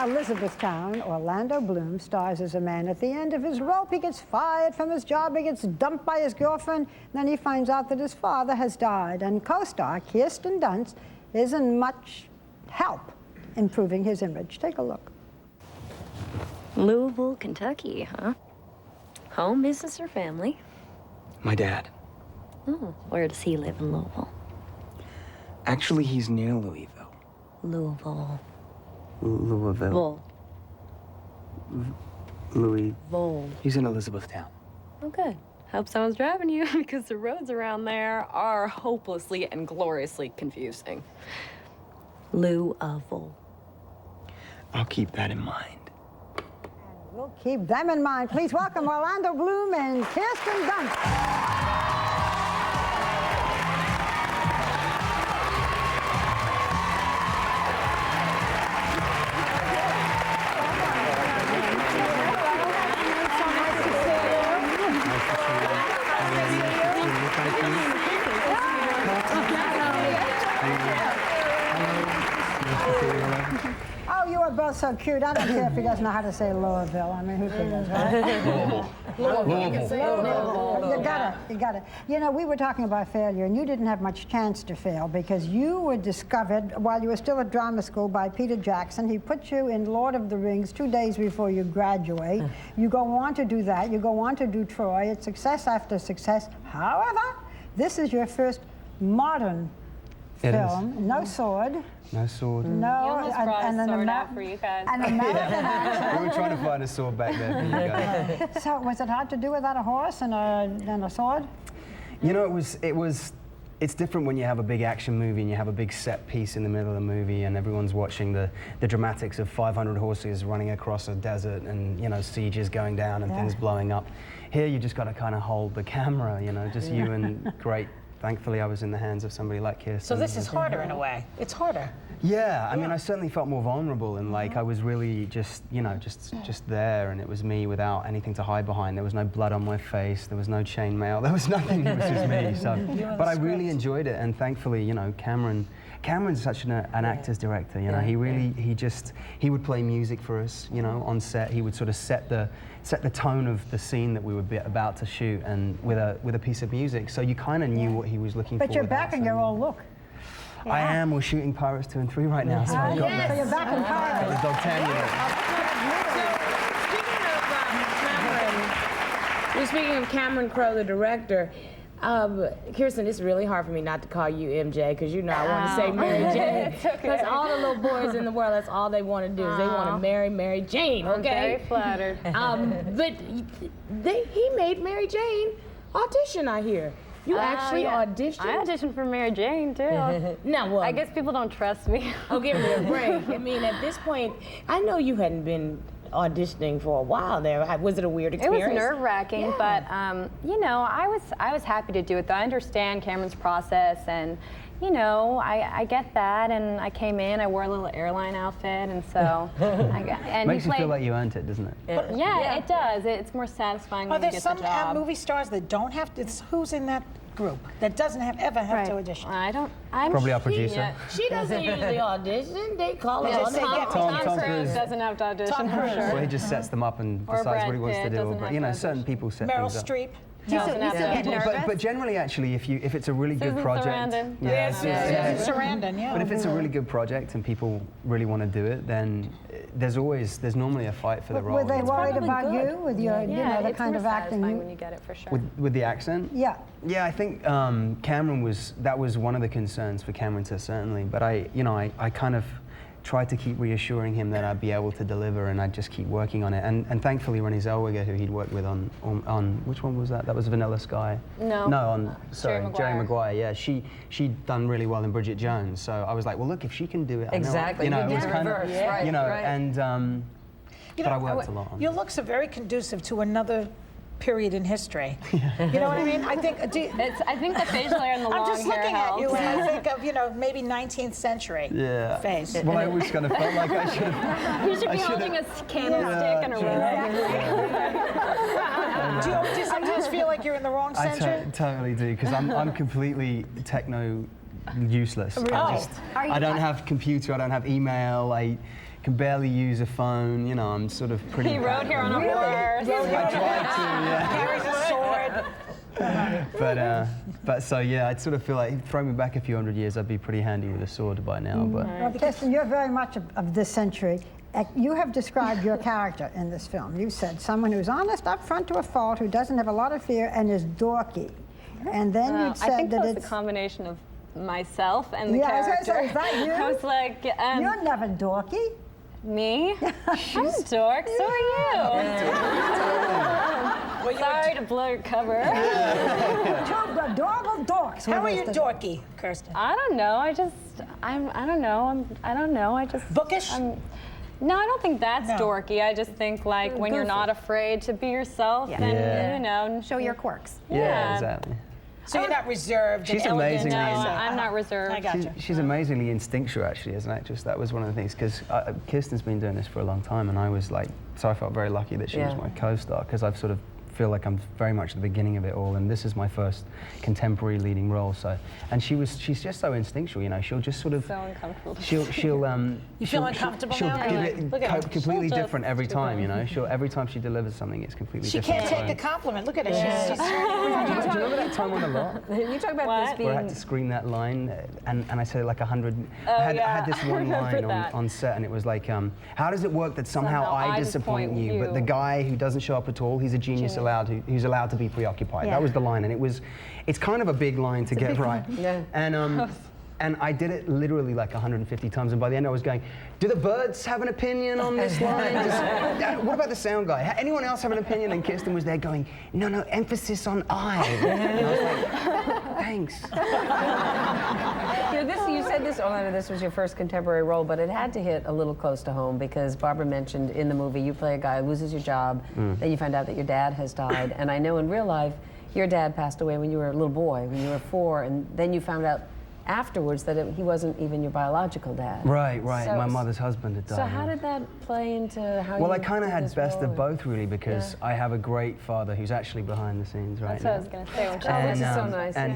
Elizabethtown, Orlando Bloom stars as a man. At the end of his rope, he gets fired from his job, he gets dumped by his girlfriend, then he finds out that his father has died. And co-star Kirsten Dunst isn't much help improving his image. Take a look. Louisville, Kentucky, huh? Home, business, or family? My dad. Oh, where does he live in Louisville? Actually, he's near Louisville. Louisville. Louisville. Louis. Vol. He's in Elizabethtown. Oh, good. Hope someone's driving you because the roads around there are hopelessly and gloriously confusing. Louisville. I'll keep that in mind. We'll keep them in mind. Please welcome Orlando Bloom and Kirsten Dunst. Oh, you are both so cute. I don't care if he doesn't know how to say Louisville. I mean, who cares, right? Louisville. You got it. You know, we were talking about failure, and you didn't have much chance to fail because you were discovered while you were still at drama school by Peter Jackson. He put you in Lord of the Rings 2 days before you graduate. You go on to do that. You go on to do Troy. It's success after success. However, this is your first modern film. No sword. No sword. You almost brought a sword out for you guys. And American accent. We were trying to find a sword back there for you guys. So was it hard to do without a horse and a sword? You know, it's different when you have a big action movie and you have a big set piece in the middle of the movie and everyone's watching the dramatics of 500 horses running across a desert and, you know, sieges going down and things blowing up. Here you just got to kind of hold the camera, you know, just you and great. Thankfully, I was in the hands of somebody like Kirsten. So this is harder in a way. It's harder. Yeah, I mean, I certainly felt more vulnerable and like I was really just, you know, just there, and it was me without anything to hide behind. There was no blood on my face. There was no chainmail. There was nothing. It was just me. So, but I really enjoyed it, and thankfully, you know, Cameron's such an actor's director. You know, he would play music for us. You know, on set, he would sort of set the tone of the scene that we were about to shoot, and with a piece of music. So you kind of knew what he was looking for. But you're back in your old look. Yeah. I am. We're shooting Pirates 2 and 3 right now, so I've got that. So you're back in Pirates. The D'Artagnan. Speaking of Cameron Crowe, the director, Kirsten, it's really hard for me not to call you MJ because you know I want to say Mary Jane. Because all the little boys in the world, that's all they want to do is they want to marry Mary Jane. Okay. I'm very flattered. But he made Mary Jane audition. I hear. You actually auditioned? I auditioned for Mary Jane, too. No, well, I guess people don't trust me. Oh, give me a break. I mean, at this point, I know you hadn't been auditioning for a while there. Was it a weird experience? It was nerve-wracking, but, you know, I was happy to do it, though. I understand Cameron's process, and, you know, I get that, and I came in, I wore a little airline outfit, and so and makes you feel like you earned it, doesn't it? Yeah, it does. It's more satisfying when you get the job. Are there some movie stars that don't have to? Who's in that group that doesn't ever have to audition? I'm probably our producer. Yeah. She doesn't usually audition. They call her. Tom Cruise Cruise doesn't have to audition for sure. Well, he just sets them up and decides what he wants to do. But you know, certain people set Meryl things up. Streep. But generally, actually, if it's a really good project, Sarandon. Sarandon, yeah. But if it's a really good project and people really want to do it, then there's normally a fight for the role. Were they worried about you with your, you know, the kind of acting? When you get it for sure. With the accent? Yeah. Yeah, I think Cameron that was one of the concerns for Cameron certainly. But I kind of tried to keep reassuring him that I'd be able to deliver, and I'd just keep working on it. And thankfully, Renée Zellweger, who he'd worked with on which one was that? That was Vanilla Sky. No. No, Jerry Maguire. Yeah, she'd done really well in Bridget Jones. So I was like, well, look, if she can do it, exactly. I know, it was kind of, you know, and you but know, I worked a lot on your looks are very conducive to another period in history. You know what I mean? I think I think the facial hair and the long hair I'm just looking at helps. you and I think of, you know, maybe 19th century face. Well, I always kind of felt like I should have. You should be holding a candlestick and a rose. Do you sometimes feel like you're in the wrong century? I totally do, because I'm completely techno useless. Really? I don't have computer, I don't have email, can barely use a phone. You know, I'm sort of pretty. He rode here on a horse. I tried to, yeah. Carries a sword. But so yeah, I'd sort of feel like throw me back a few hundred years, I'd be pretty handy with a sword by now. But Well, Kirsten, you're very much of this century. You have described your character in this film. You said someone who's honest, upfront to a fault, who doesn't have a lot of fear, and is dorky. And then you I said think that that was it's a combination of myself and the Yeah, I was character. gonna say, is that you? I was like, you're never dorky. me? I'm a dork, so are you. Sorry to blow your cover. Two adorable dorks. How are with you us. dorky, Kirsten? I don't know, I don't know, I just... Bookish? No, I don't think that's No. dorky. I just think like when you're not afraid to be yourself and, Yeah. you know... Show your quirks. yeah, exactly. So you're not reserved She's and elegant. amazingly No, in- I'm not reserved. I got you. She's amazingly instinctual, actually, as an actress. That was one of the things, because Kirsten's been doing this for a long time, and I was like, so I felt very lucky that she was my co-star, because I've sort of feel like I'm very much at the beginning of it all, and this is my first contemporary leading role. So, and she's just so instinctual, you know. She'll just sort of So uncomfortable. She'll You feel uncomfortable she'll now? give it Look at her. completely She'll different every time, you know. Every time she delivers something, it's completely She different. can't take a compliment. Look at her. She's Do you remember that time on the lot You talk about What? this where I had being... to scream that line, and I said it like 100. I had this one line on set, and it was like, how does it work that somehow I disappoint you, but the guy who doesn't show up at all, he's a genius who's allowed to be preoccupied. Yeah. That was the line, and it's kind of a big line to get right. Yeah. And I did it literally like 150 times, and by the end I was going, do the birds have an opinion on this line? What about the sound guy? Anyone else have an opinion? And Kirsten was there going, no, emphasis on I. And I was like, thanks. You know, you said this, Orlando, this was your first contemporary role, but it had to hit a little close to home because Barbara mentioned in the movie you play a guy who loses your job, then you find out that your dad has died, and I know in real life your dad passed away when you were a little boy, when you were 4, and then you found out afterwards that he wasn't even your biological dad. Right. So- My mother's husband had died. So how did that play into how you Well, I kind of did had this best role? of both, really, because I have a great father who's actually behind the scenes right That's now. what I was going to say. Which Oh, this is so nice. And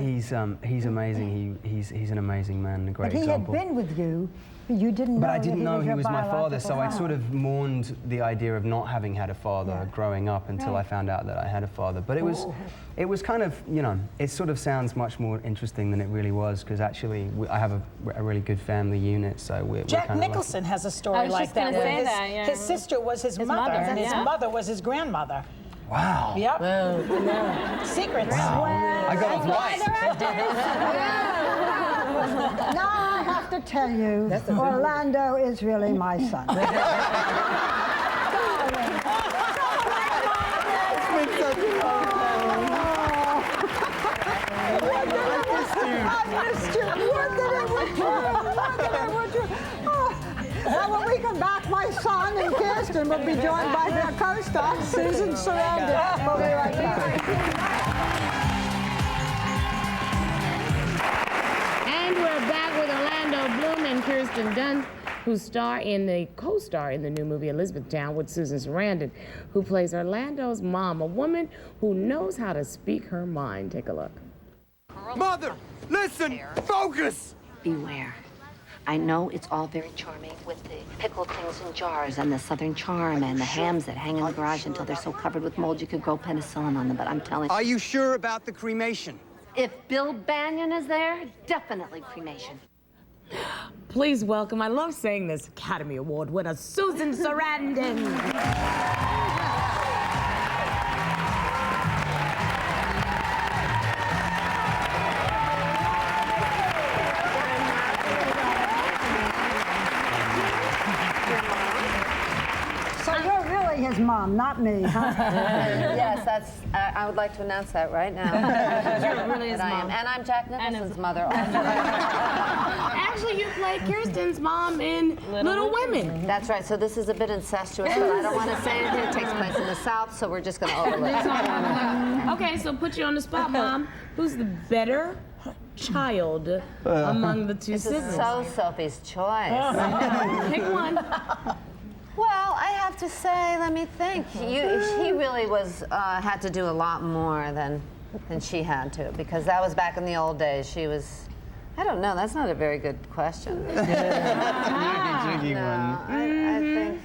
he's amazing. He's an amazing man and a great But he example. had been with you, but you didn't know But I that didn't know he your was my father, biological so I father. sort of mourned the idea of not having had a father growing up until I found out that I had a father. But it was kind of, you know, it sort of sounds much more interesting than it really was, because actually I have a really good family unit, so we're Jack kind of Nicholson has a I story was like just gonna that. say where that, yeah. His sister was his mother, mother, and his yeah. mother was his grandmother. Wow. Yep. Secrets. I got off light. Now I have to tell you, Orlando is really my son. I missed you. What did I do? Now when we come back, my son and Kirsten will be joined by their co-star, Susan Sarandon. We'll be right back. And we're back with Orlando Bloom and Kirsten Dunst, who co-star in the new movie Elizabethtown with Susan Sarandon, who plays Orlando's mom, a woman who knows how to speak her mind. Take a look. Mother, listen, focus! Beware. I know it's all very charming with the pickled things in jars and the Southern charm and the hams that hang in the garage until they're so covered with mold you could grow penicillin on them, but I'm telling you, Are you sure about the cremation? if Bill Banyan is there, definitely cremation. Please welcome, I love saying this, Academy Award winner, Susan Sarandon. So you're really his mom, not me, huh? Yes, I would like to announce that right now. Really is That I am. mom. And I'm Jack Nicholson's mother also. Actually, you played Kirsten's mom in Little Women. That's right, so this is a bit incestuous, but I don't want to say anything. It takes place in the South, so we're just going to overlook it. Okay, so put you on the spot, Mom. Who's the better child among the two This is siblings? so Sophie's choice. Pick one. Well, I have to say, let me think. He really had to do a lot more than she had to, because that was back in the old days. She was I don't know. That's not a very good question. Tricky one. I think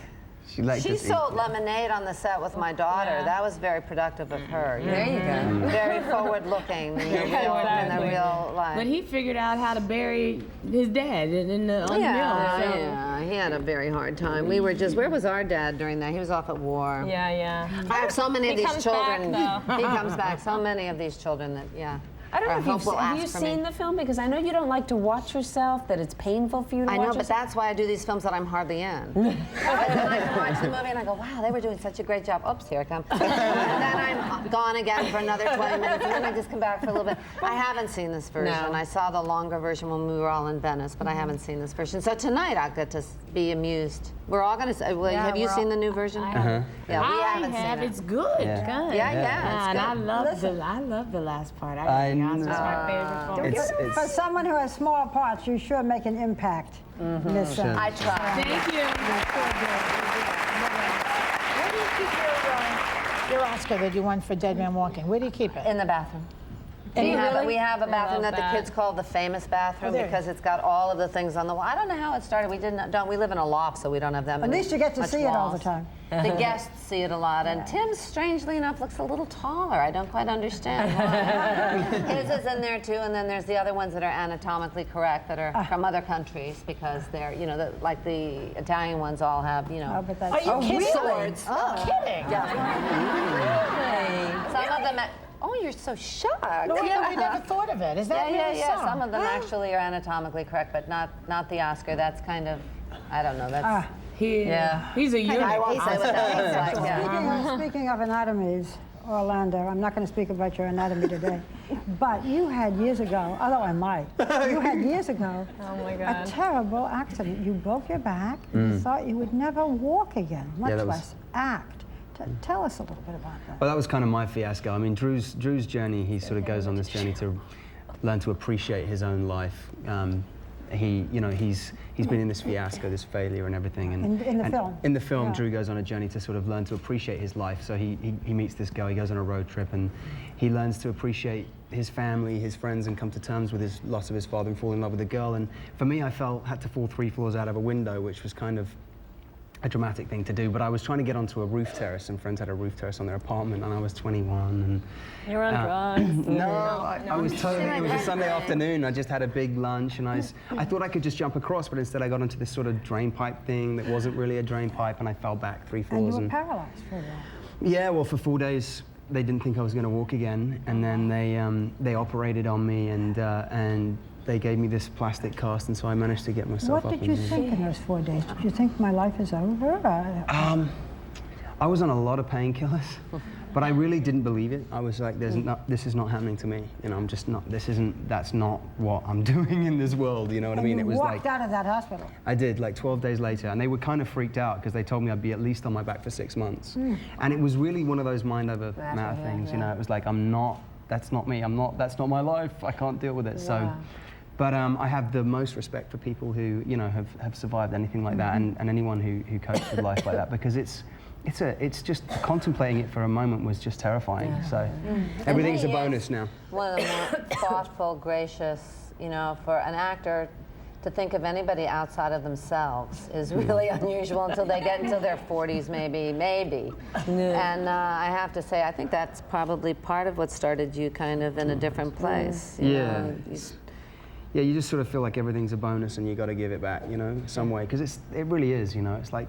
She liked she to eat sold it. lemonade on the set with my daughter. Yeah. That was very productive of her. There you go. Very forward-looking in the real life. But he figured out how to bury his dad on the mill. So. Yeah, he had a very hard time. We were just, where was our dad during that? He was off at war. Yeah. I have so many of He these comes children. back, though. He comes back. So many of these children that, yeah. I don't know if have you ask for me. seen the film, because I know you don't like to watch yourself, that it's painful for you to I watch know, but yourself. that's why I do these films that I'm hardly in. But then I watch the movie and I go, wow, they were doing such a great job. Oops, here I come. And then I'm gone again for another 20 minutes, and then I just come back for a little bit. I haven't seen this version. No. I saw the longer version when we were all in Venice, but I haven't seen this version. So tonight I'll get to be amused. We're all going to, well, have you seen the new version? Uh-huh. Yeah, we I haven't have. seen it. It's good. Yeah. Yeah, it's And good. I love the last part. I think that's know. my favorite part. For someone who has small parts, you sure make an impact, Miss. Sure. I try. Thank you. Where do you keep your Oscar that you won for Dead Man Walking? Where do you keep it? In the bathroom. We have a bathroom that the kids call the famous bathroom because it's got all of the things on the wall. I don't know how it started. We live in a loft, so we don't have that At many. least you get to much see it all the walls. time. The guests see it a lot, and Tim, strangely enough, looks a little taller. I don't quite understand why. His is in there too, and then there's the other ones that are anatomically correct that are from other countries because they're, like the Italian ones all have, Oh, but that's Are you kidding? swords. Oh, kidding. Some of them. Oh, you're so shocked. No, we never thought of it. Is that really so? Some of them actually are anatomically correct, but not the Oscar. That's kind of, I don't know. That's He's a unit. I won't say what that looks like. Yeah. Speaking of anatomies, Orlando, I'm not going to speak about your anatomy today, but you had years ago, although I might, you had years ago a terrible accident. You broke your back and you thought you would never walk again, much less act. Tell us a little bit about that. Well, that was kind of my fiasco. I mean, Drew's journey, he sort of goes on this journey to learn to appreciate his own life. He's been in this fiasco, this failure and everything. And in the film? In the film, Drew goes on a journey to sort of learn to appreciate his life. So he meets this girl, he goes on a road trip, and he learns to appreciate his family, his friends, and come to terms with his loss of his father and fall in love with a girl. And for me, I had to fall 3 floors out of a window, which was kind of a dramatic thing to do, but I was trying to get onto a roof terrace, and friends had a roof terrace on their apartment, and I was 21, and... You were on drugs? No, I was totally, it was a Sunday afternoon, I just had a big lunch, and I thought I could just jump across, but instead I got into this sort of drain pipe thing that wasn't really a drain pipe, and I fell back 3 floors. And you were paralyzed for a while. Yeah, well, for 4 days, they didn't think I was going to walk again, and then they operated on me, and they gave me this plastic cast, and so I managed to get myself up. What did you think in those 4 days? Did you think my life is over? I was on a lot of painkillers, but I really didn't believe it. I was like, this is not happening to me. I'm just not, that's not what I'm doing in this world, you know what I mean? You It was walked like, out of that hospital. I did, like 12 days later, and they were kind of freaked out because they told me I'd be at least on my back for 6 months. And it was really one of those mind over matter things, It was like, that's not me, that's not my life, I can't deal with it. So. But I have the most respect for people who, have survived anything like that, and anyone who copes with life like that, because it's just contemplating it for a moment was just terrifying. So everything's a bonus now. One of the more thoughtful, gracious, for an actor to think of anybody outside of themselves is really unusual until they get into their 40s, maybe. And I have to say, I think that's probably part of what started you kind of in a different place. Yeah, you just sort of feel like everything's a bonus and you got to give it back, some way, because it really is, It's like,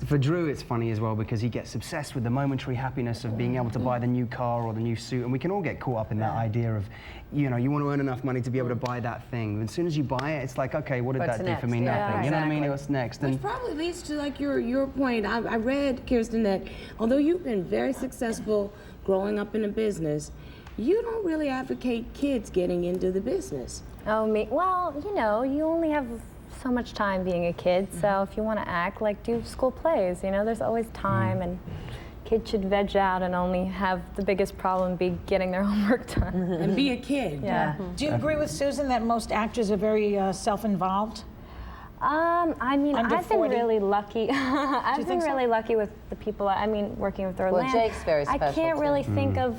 for Drew, it's funny as well because he gets obsessed with the momentary happiness of being able to buy the new car or the new suit, and we can all get caught up in that idea of, you want to earn enough money to be able to buy that thing. As soon as you buy it, it's like, okay, what did that do for me? Nothing. You know what I mean? What's next? Which probably leads to like your point. I read, Kirsten, that although you've been very successful growing up in a business, you don't really advocate kids getting into the business. Oh, me? Well, you only have so much time being a kid, so if you want to act, do school plays, there's always time, and kids should veg out and only have the biggest problem be getting their homework done. And be a kid. Yeah. Do you agree with Susan that most actors are very self-involved? I mean, Under I've been 40? really lucky. I've been really lucky with the people, working with Orlando. Well, Jake's very special, I can't really think of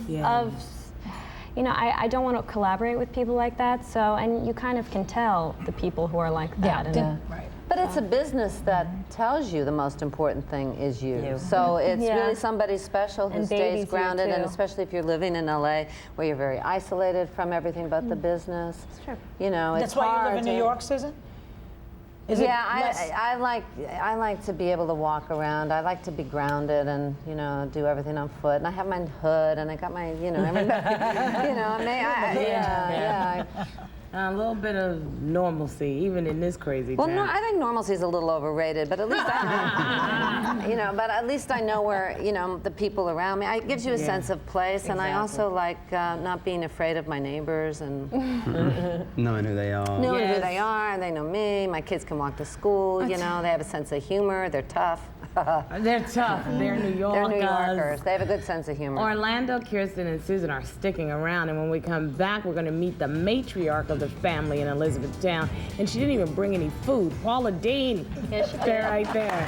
you know, I don't want to collaborate with people like that. So, and you kind of can tell the people who are like that. Right. But it's a business that tells you the most important thing is you. So it's really somebody special who And stays babies you, grounded, and too. especially if you're living in LA where you're very isolated from everything but the business. That's true. You know, it's That's why you hard live in New to- York, Susan? Is it less- I like to be able to walk around. I like to be grounded and, you know, do everything on foot. And I have my hood and I got my, you know, everybody, you know, A little bit of normalcy, even in this crazy Well, town. no, I think normalcy is a little overrated, but at least I, you know, but at least I know where, you know, the people around me. It gives you a sense of place, and I also like not being afraid of my neighbors and Knowing who they are. knowing who they are, and they know me. My kids can walk to school, you know, they have a sense of humor, they're tough. They're tough. They're New Yorkers. They're New Yorkers. They have a good sense of humor. Orlando, Kirsten, and Susan are sticking around, and when we come back, we're going to meet the matriarch of the family in Elizabethtown. And she didn't even bring any food. Paula Dean. Yes, she did. They're right there.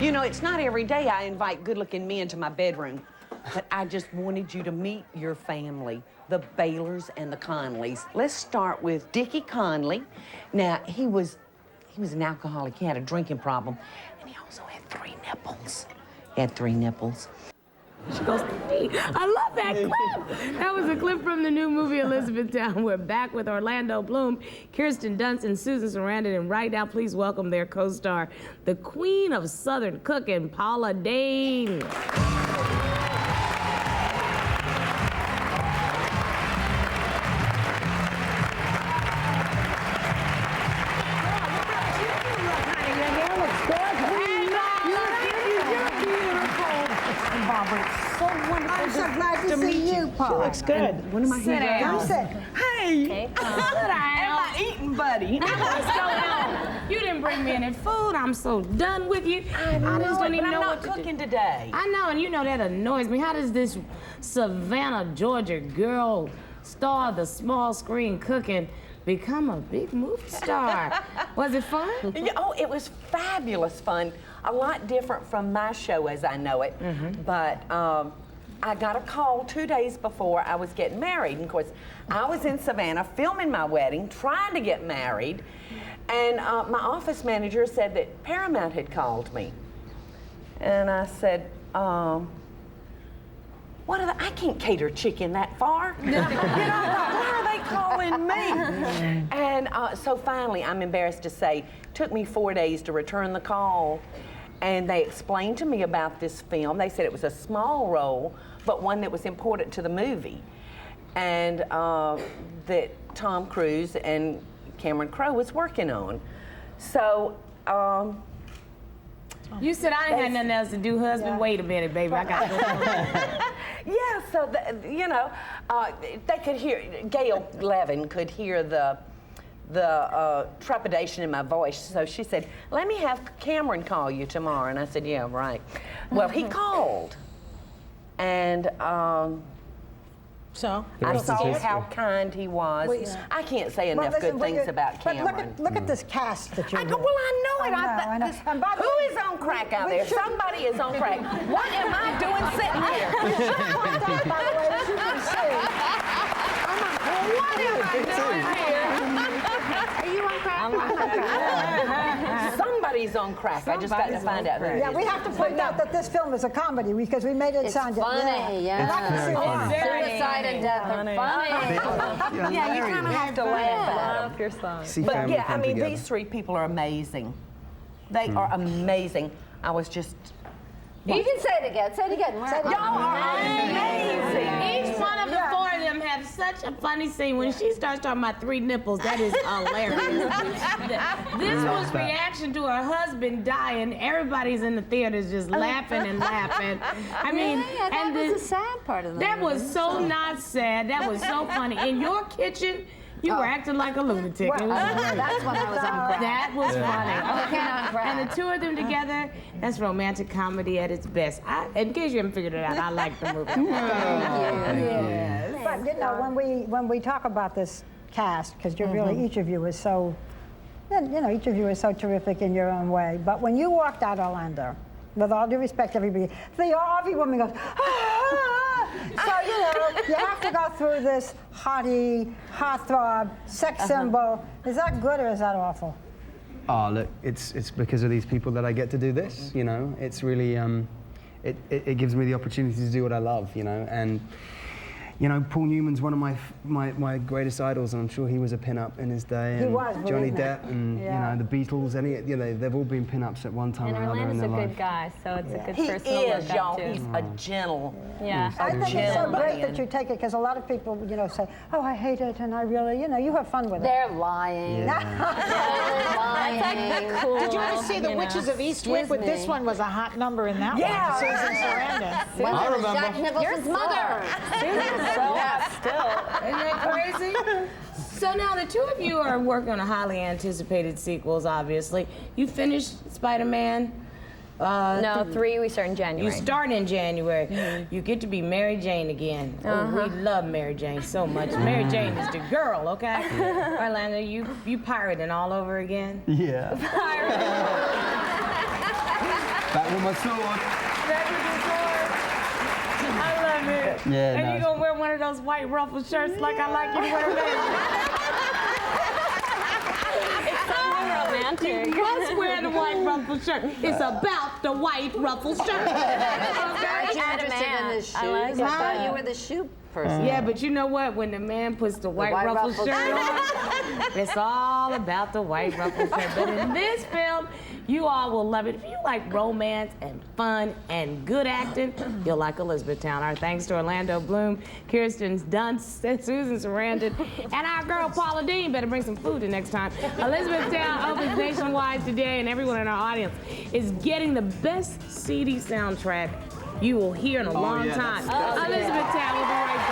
You know, it's not every day I invite good-looking men to my bedroom, but I just wanted you to meet your family, the Baylors and the Conleys. Let's start with Dickie Conley. Now, he was an alcoholic. He had a drinking problem, and he also had 3 nipples. He had 3 nipples. She goes, I love that clip. That was a clip from the new movie Elizabethtown. We're back with Orlando Bloom, Kirsten Dunst, and Susan Sarandon. And right now, please welcome their co-star, the queen of Southern cooking, Paula Dean. I'm so glad to see you, Paul. Looks good. What am I Sit down. Come sit. Hey! Sit down. My eating buddy. What's going on? You didn't bring me any food. I'm so done with you. I just don't even know what to do. cooking today. I know, and you know that annoys me. How does this Savannah, Georgia girl, star of the small screen cooking, become a big movie star? Was it fun? Yeah, oh, it was fabulous fun. A lot different from my show as I know it. But I got a call 2 days before I was getting married. And of course, I was in Savannah filming my wedding, trying to get married. And my office manager said that Paramount had called me. And I said, what are I can't cater chicken that far. You know, why are they calling me? And so finally, I'm embarrassed to say, it took me 4 days to return the call. And they explained to me about this film. They said it was a small role, but one that was important to the movie. And that Tom Cruise and Cameron Crowe was working on. So, You said I didn't have nothing else to do, husband. Wait a minute, baby, I got to go. yeah, so, you know, they could hear, Gail Levin could hear the trepidation in my voice. So she said, let me have Cameron call you tomorrow. And I said, yeah, right. Well, he called. And So? I saw how kind he was. I can't say enough good things about Cameron. But look at this cast that you're Well, I know it. I know. And by the Who way, is on crack out there? Somebody is on crack. What am I doing sitting here? by the way, as you can see, What am I doing here? Are you on crack? Somebody's on crack. I just got to find out who it yeah, is. we have to point out that this film is a comedy because we made it It's sound funny, yeah. And I can see why. Suicide and death are funny. Yeah, you kind of have to laugh at them. Love your song. See But family yeah, I come mean, together. these 3 people are amazing. They are amazing. I was just... You can say it again. Say it again. Y'all are amazing. Each one of the 4 of them have such a funny scene. When she starts talking about 3 nipples, that is hilarious. This was reaction to her husband dying. Everybody's in the theaters just laughing and laughing. I mean, Yeah, that was the sad part of the that movie. was so not sad. That was so funny. In your kitchen, you were acting like a lunatic. It was great. That's when I was on crack. That was funny. Okay, on crack. And the 2 of them together, that's romantic comedy at its best. In case you haven't figured it out, I like the movie. But you know, when we talk about this cast, because you're really each of you is so And, you know, each of you is so terrific in your own way. But when you walked out Orlando, with all due respect to everybody, the RV woman goes, ah! So, you know, you have to go through this hottie, heartthrob, sex symbol. Is that good or is that awful? Oh, look, it's because of these people that I get to do this, you know. It's really, it gives me the opportunity to do what I love, you know. And, you know, Paul Newman's one of my greatest idols, and I'm sure he was a pin-up in his day. He and was, Johnny wasn't he? Depp, and you know, the Beatles. You know, they've all been pin-ups at one time And or another in Orlando's their a life. good guy, so it's a good He person to is, look y'all. up to. He's a gentle. Yeah. I think it's so great that man. you take it, because a lot of people, you know, say, oh, I hate it, and I really, you know, you have fun with it. They're lying. They're lying. That's like cool. Did you ever see The Witches of Eastwick? But this one was a hot number in that one. Susan Sarandon. When I it was remember. Jack Nicholson's mother. Susan's so hot still. Isn't that crazy? So now the two of you are working on a highly anticipated sequels, obviously. You finished Spider-Man? No, 3 we start in January. You start in January. You get to be Mary Jane again. Oh, we love Mary Jane so much. Mary Jane is the girl, okay? Orlando, you pirating all over again? Yeah. Back with my sword. I love it. Yeah, And no, you gonna wear one of those white ruffled shirts like I like you to wear them. Romantic. You must wear the white ruffled shirt. It's about the white ruffled shirt. Aren't you interested in the shoes? I like I thought that. you were the shoe person. Yeah, but you know what? When the man puts the white ruffled shirt on, it's all about the white ruffled shirt. But in this film, you all will love it. If you like romance and fun and good acting, you'll like Elizabethtown. Our thanks to Orlando Bloom, Kirsten Dunst, Susan Sarandon, and our girl Paula Dean. Better bring some food the next time. Elizabethtown opens nationwide today, and everyone in our audience is getting the best CD soundtrack you will hear in a long time. Elizabethtown will be right back.